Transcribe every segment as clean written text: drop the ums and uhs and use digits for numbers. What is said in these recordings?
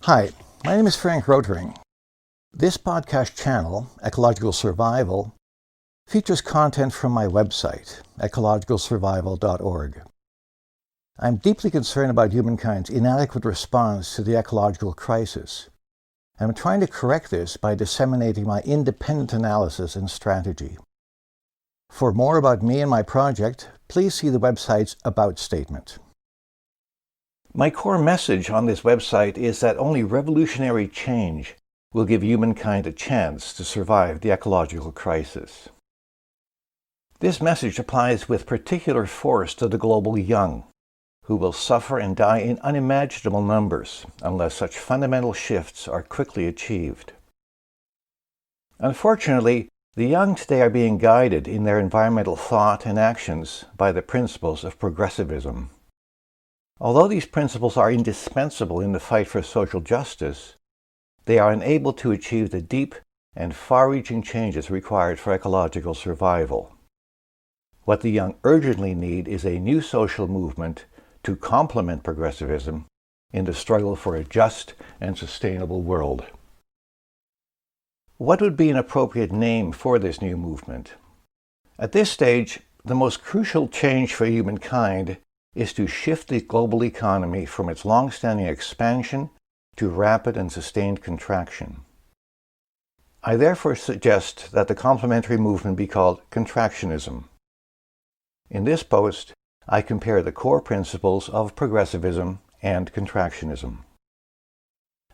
Hi, my name is Frank Rotering. This podcast channel, Ecological Survival, features content from my website, ecologicalsurvival.org. I'm deeply concerned about humankind's inadequate response to the ecological crisis, and I'm trying to correct this by disseminating my independent analysis and strategy. For more about me and my project, please see the website's About statement. My core message on this website is that only revolutionary change will give humankind a chance to survive the ecological crisis. This message applies with particular force to the global young, who will suffer and die in unimaginable numbers unless such fundamental shifts are quickly achieved. Unfortunately, the young today are being guided in their environmental thought and actions by the principles of progressivism. Although these principles are indispensable in the fight for social justice, they are unable to achieve the deep and far-reaching changes required for ecological survival. What the young urgently need is a new social movement to complement progressivism in the struggle for a just and sustainable world. What would be an appropriate name for this new movement? At this stage, the most crucial change for humankind is to shift the global economy from its long-standing expansion to rapid and sustained contraction. I therefore suggest that the complementary movement be called Contractionism. In this post, I compare the core principles of progressivism and contractionism.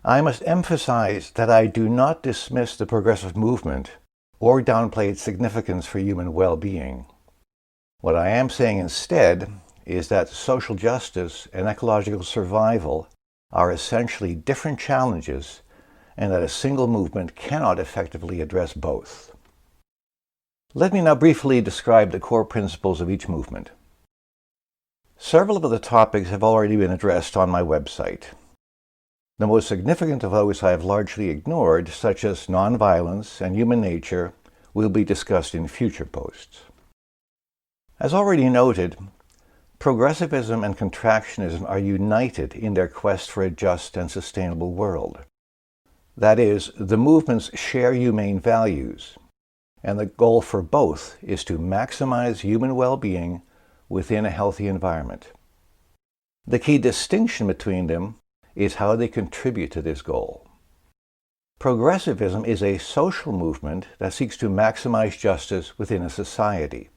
I must emphasize that I do not dismiss the progressive movement or downplay its significance for human well-being. What I am saying instead is that social justice and ecological survival are essentially different challenges and that a single movement cannot effectively address both. Let me now briefly describe the core principles of each movement. Several of the topics have already been addressed on my website. The most significant of those I have largely ignored, such as nonviolence and human nature, will be discussed in future posts. As already noted, progressivism and contractionism are united in their quest for a just and sustainable world. That is, the movements share humane values, and the goal for both is to maximize human well-being within a healthy environment. The key distinction between them is how they contribute to this goal. Progressivism is a social movement that seeks to maximize justice within a society.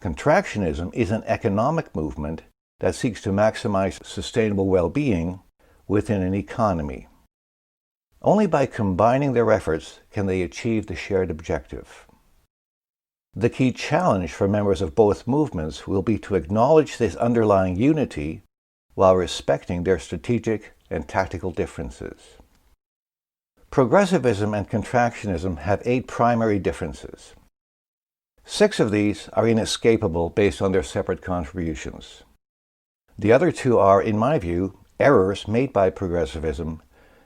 Contractionism is an economic movement that seeks to maximize sustainable well-being within an economy. Only by combining their efforts can they achieve the shared objective. The key challenge for members of both movements will be to acknowledge this underlying unity while respecting their strategic and tactical differences. Progressivism and contractionism have 8 primary differences. 6 of these are inescapable based on their separate contributions. The other 2 are, in my view, errors made by progressivism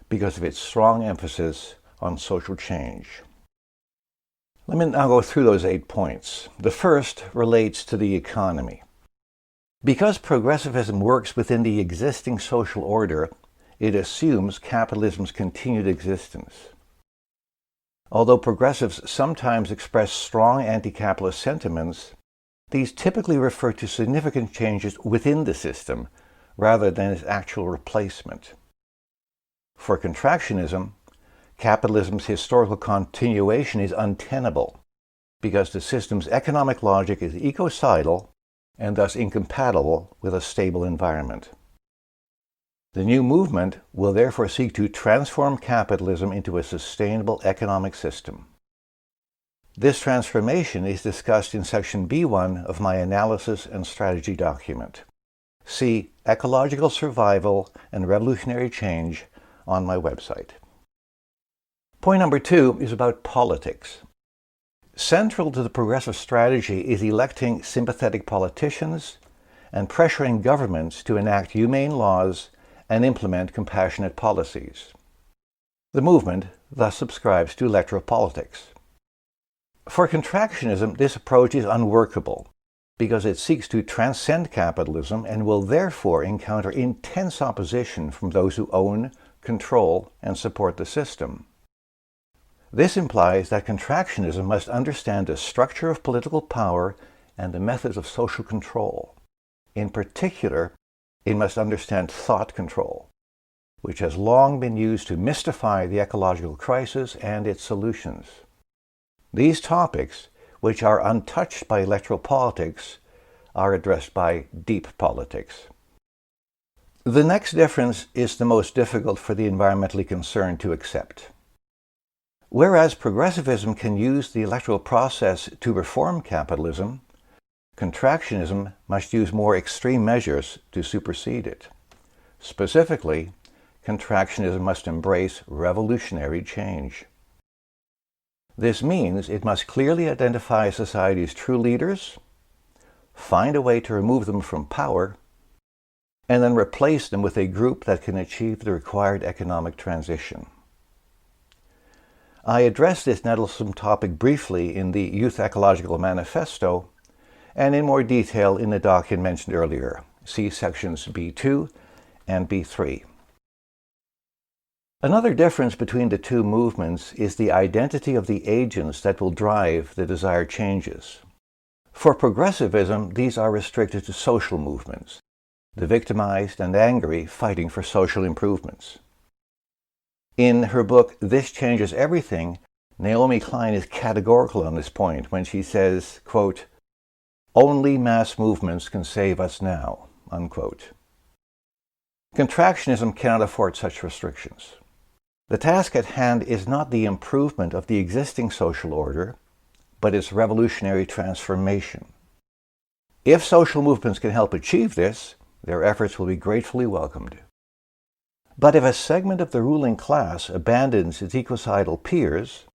because of its strong emphasis on social change. Let me now go through those 8 points. The first relates to the economy. Because progressivism works within the existing social order, it assumes capitalism's continued existence. Although progressives sometimes express strong anti-capitalist sentiments, these typically refer to significant changes within the system rather than its actual replacement. For contractionism, capitalism's historical continuation is untenable because the system's economic logic is ecocidal and thus incompatible with a stable environment. The new movement will therefore seek to transform capitalism into a sustainable economic system. This transformation is discussed in section B1 of my analysis and strategy document. See Ecological Survival and Revolutionary Change on my website. Point number 2 is about politics. Central to the progressive strategy is electing sympathetic politicians and pressuring governments to enact humane laws and implement compassionate policies. The movement thus subscribes to electoral politics. For contractionism, this approach is unworkable because it seeks to transcend capitalism and will therefore encounter intense opposition from those who own, control, and support the system. This implies that Contractionism must understand the structure of political power and the methods of social control. In particular, it must understand thought control, which has long been used to mystify the ecological crisis and its solutions. These topics, which are untouched by electoral politics, are addressed by deep politics. The next difference is the most difficult for the environmentally concerned to accept. Whereas progressivism can use the electoral process to reform capitalism, Contractionism must use more extreme measures to supersede it. Specifically, Contractionism must embrace revolutionary change. This means it must clearly identify society's true leaders, find a way to remove them from power, and then replace them with a group that can achieve the required economic transition. I addressed this nettlesome topic briefly in the Youth Ecological Manifesto and in more detail in the document mentioned earlier. See sections B2 and B3. Another difference between the two movements is the identity of the agents that will drive the desired changes. For progressivism, these are restricted to social movements, the victimized and angry fighting for social improvements. In her book, This Changes Everything, Naomi Klein is categorical on this point when she says, quote, "Only mass movements can save us now," unquote. Contractionism cannot afford such restrictions. The task at hand is not the improvement of the existing social order, but its revolutionary transformation. If social movements can help achieve this, their efforts will be gratefully welcomed. But if a segment of the ruling class abandons its ecocidal peers,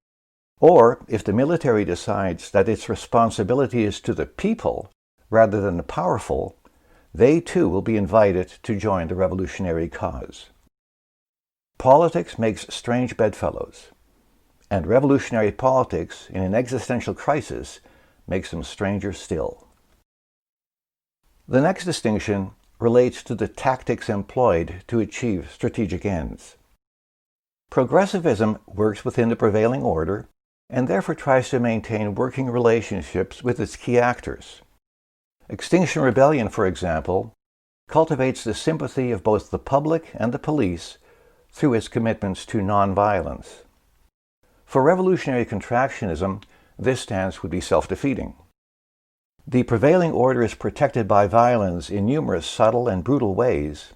or if the military decides that its responsibility is to the people rather than the powerful, they too will be invited to join the revolutionary cause. Politics makes strange bedfellows, and revolutionary politics in an existential crisis makes them stranger still. The next distinction relates to the tactics employed to achieve strategic ends. Progressivism works within the prevailing order and therefore tries to maintain working relationships with its key actors. Extinction Rebellion, for example, cultivates the sympathy of both the public and the police through its commitments to nonviolence. For revolutionary Contractionism, this stance would be self-defeating. The prevailing order is protected by violence in numerous subtle and brutal ways,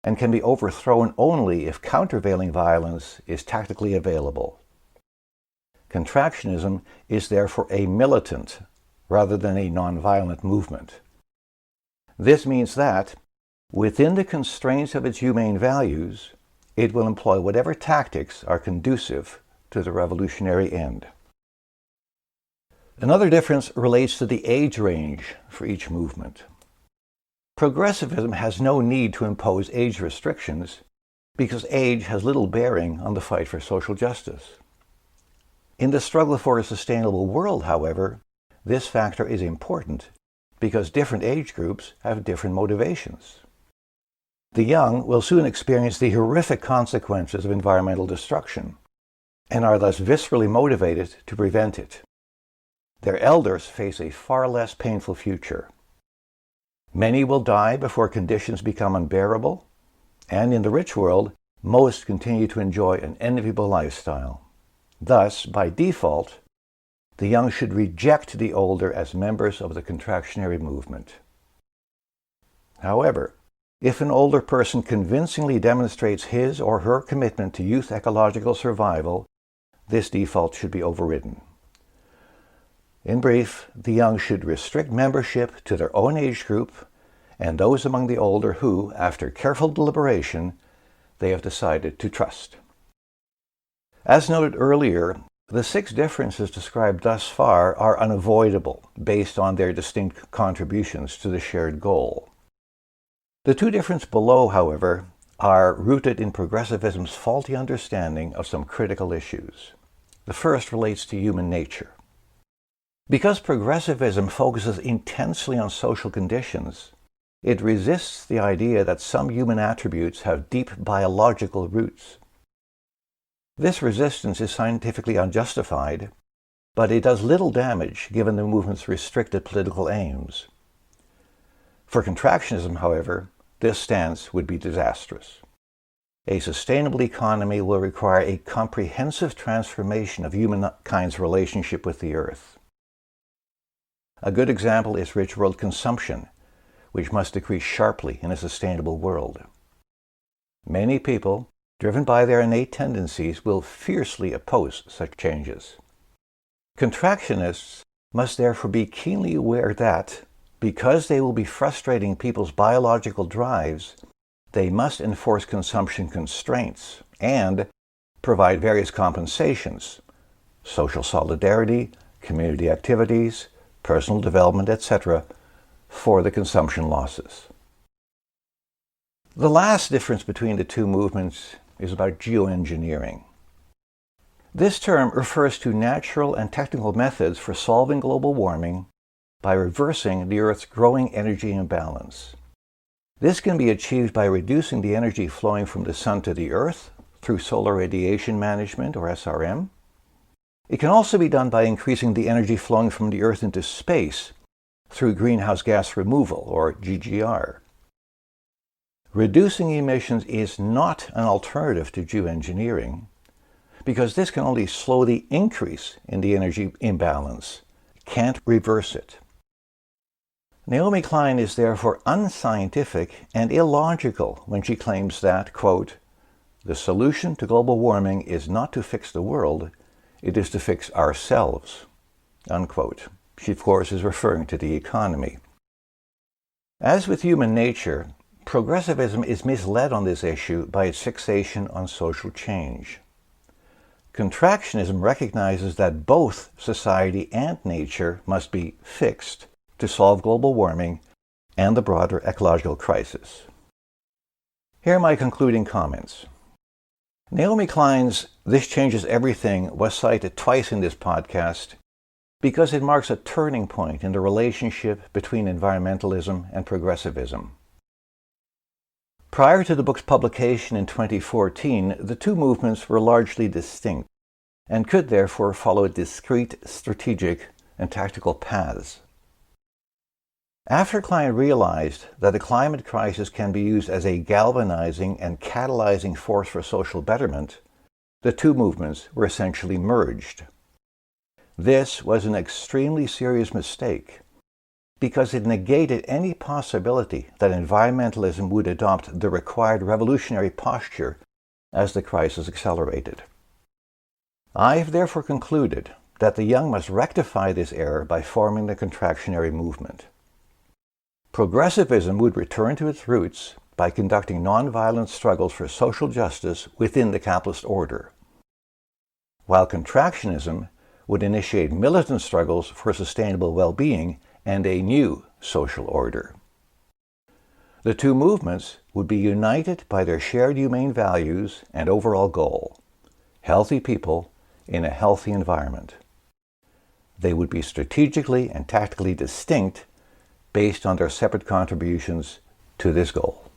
and can be overthrown only if countervailing violence is tactically available. Contractionism is therefore a militant rather than a nonviolent movement. This means that, within the constraints of its humane values, it will employ whatever tactics are conducive to the revolutionary end. Another difference relates to the age range for each movement. Progressivism has no need to impose age restrictions because age has little bearing on the fight for social justice. In the struggle for a sustainable world, however, this factor is important because different age groups have different motivations. The young will soon experience the horrific consequences of environmental destruction and are thus viscerally motivated to prevent it. Their elders face a far less painful future. Many will die before conditions become unbearable, and in the rich world, most continue to enjoy an enviable lifestyle. Thus, by default, the young should reject the older as members of the contractionary movement. However, if an older person convincingly demonstrates his or her commitment to youth ecological survival, this default should be overridden. In brief, the young should restrict membership to their own age group and those among the older who, after careful deliberation, they have decided to trust. As noted earlier, the 6 differences described thus far are unavoidable based on their distinct contributions to the shared goal. The 2 differences below, however, are rooted in progressivism's faulty understanding of some critical issues. The first relates to human nature. Because progressivism focuses intensely on social conditions, It resists the idea that some human attributes have deep biological roots. This resistance is scientifically unjustified, but it does little damage given the movement's restricted political aims. For contractionism, however, this stance would be disastrous. A sustainable economy will require a comprehensive transformation of humankind's relationship with the earth. A good example is rich world consumption, which must decrease sharply in a sustainable world. Many people, driven by their innate tendencies, will fiercely oppose such changes. Contractionists must therefore be keenly aware that, because they will be frustrating people's biological drives, they must enforce consumption constraints and provide various compensations, social solidarity, community activities, personal development, etc., for the consumption losses. The last difference between the two movements is about geoengineering. This term refers to natural and technical methods for solving global warming by reversing the Earth's growing energy imbalance. This can be achieved by reducing the energy flowing from the Sun to the Earth through solar radiation management, or SRM. It can also be done by increasing the energy flowing from the Earth into space through greenhouse gas removal, or GGR. Reducing emissions is not an alternative to geoengineering, because this can only slow the increase in the energy imbalance, can't reverse it. Naomi Klein is therefore unscientific and illogical when she claims that, quote, "The solution to global warming is not to fix the world, it is to fix ourselves," unquote. She, of course, is referring to the economy. As with human nature, progressivism is misled on this issue by its fixation on social change. Contractionism recognizes that both society and nature must be fixed to solve global warming and the broader ecological crisis. Here are my concluding comments. Naomi Klein's "This Changes Everything" was cited twice in this podcast because it marks a turning point in the relationship between environmentalism and progressivism. Prior to the book's publication in 2014, the two movements were largely distinct and could therefore follow discrete strategic and tactical paths. After Klein realized that the climate crisis can be used as a galvanizing and catalyzing force for social betterment, the two movements were essentially merged. This was an extremely serious mistake because it negated any possibility that environmentalism would adopt the required revolutionary posture as the crisis accelerated. I have therefore concluded that the young must rectify this error by forming the contractionary movement. Progressivism would return to its roots by conducting nonviolent struggles for social justice within the capitalist order, while contractionism would initiate militant struggles for sustainable well-being and a new social order. The two movements would be united by their shared humane values and overall goal: healthy people in a healthy environment. They would be strategically and tactically distinct based on their separate contributions to this goal.